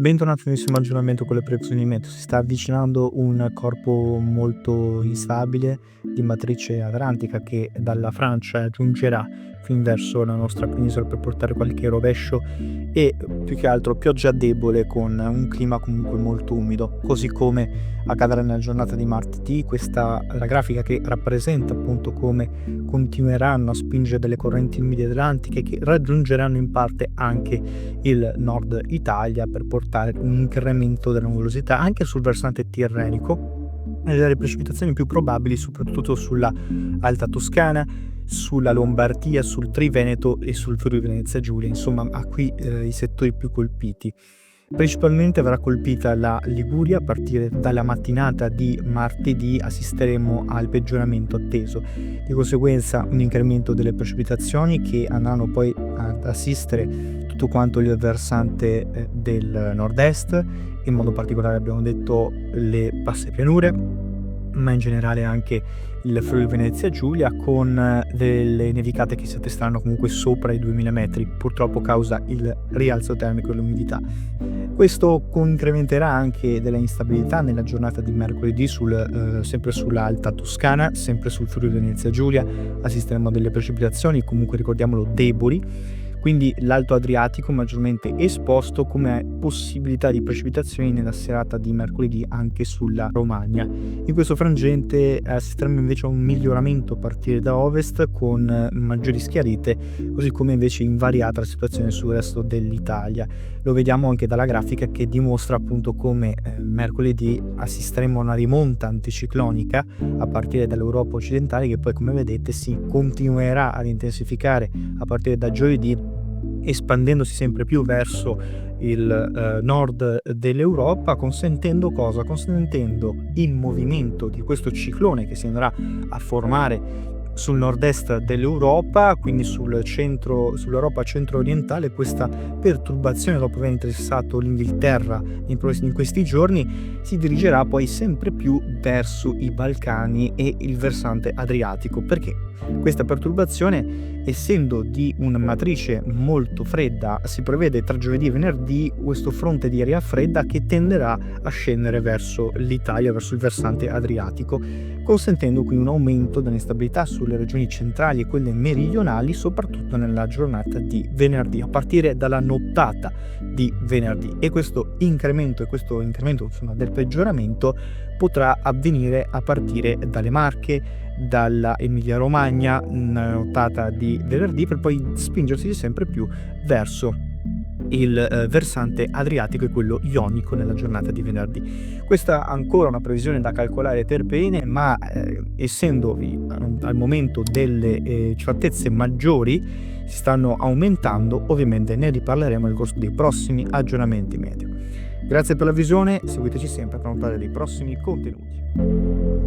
Bentornati nel nuovissimo aggiornamento con le previsioni meteo. Si sta avvicinando un corpo molto instabile di matrice atlantica che dalla Francia giungerà fin verso la nostra penisola per portare qualche rovescio e più che altro pioggia debole con un clima comunque molto umido, così come accadrà nella giornata di martedì. Questa è la grafica che rappresenta appunto come continueranno a spingere delle correnti umide atlantiche che raggiungeranno in parte anche il nord Italia per portare un incremento della nuvolosità anche sul versante tirrenico e delle precipitazioni più probabili soprattutto sulla Alta Toscana, sulla Lombardia, sul Triveneto e sul Friuli Venezia Giulia, insomma qui i settori più colpiti. Principalmente verrà colpita la Liguria. A partire dalla mattinata di martedì assisteremo al peggioramento atteso, di conseguenza un incremento delle precipitazioni che andranno poi ad assistere tutto quanto il versante del nord-est, in modo particolare abbiamo detto le basse pianure, ma in generale anche il Friuli Venezia Giulia, con delle nevicate che si attesteranno comunque sopra i 2000 metri, purtroppo causa il rialzo termico e l'umidità. Questo incrementerà anche della instabilità nella giornata di mercoledì sempre sull'Alta Toscana, sempre sul Friuli Venezia Giulia assisteremo a delle precipitazioni comunque, ricordiamolo, deboli, quindi l'Alto Adriatico maggiormente esposto come possibilità di precipitazioni nella serata di mercoledì anche sulla Romagna. In questo frangente assisteremo invece a un miglioramento a partire da ovest con maggiori schiarite, così come invece invariata la situazione sul resto dell'Italia. Lo vediamo anche dalla grafica che dimostra appunto come mercoledì assisteremo a una rimonta anticiclonica a partire dall'Europa occidentale, che poi come vedete si continuerà ad intensificare a partire da giovedì, espandendosi sempre più verso il nord dell'Europa, consentendo cosa? Consentendo il movimento di questo ciclone che si andrà a formare sul nord-est dell'Europa, quindi sull'Europa centro-orientale. Questa perturbazione, dopo aver interessato l'Inghilterra in questi giorni, si dirigerà poi sempre più verso i Balcani e il versante adriatico. Perché? Questa perturbazione, essendo di una matrice molto fredda, si prevede tra giovedì e venerdì questo fronte di aria fredda che tenderà a scendere verso l'Italia, verso il versante adriatico, consentendo quindi un aumento dell'instabilità sulle regioni centrali e quelle meridionali, soprattutto nella giornata di venerdì, a partire dalla nottata di venerdì. E questo incremento insomma, del peggioramento potrà avvenire a partire dalle Marche, dalla Emilia Romagna nella nottata di venerdì, per poi spingersi sempre più verso il versante adriatico e quello ionico nella giornata di venerdì. Questa ancora una previsione da calcolare per bene, ma essendovi al momento delle certezze maggiori si stanno aumentando, ovviamente ne riparleremo nel corso dei prossimi aggiornamenti meteo. Grazie per la visione, seguiteci sempre per notare dei prossimi contenuti.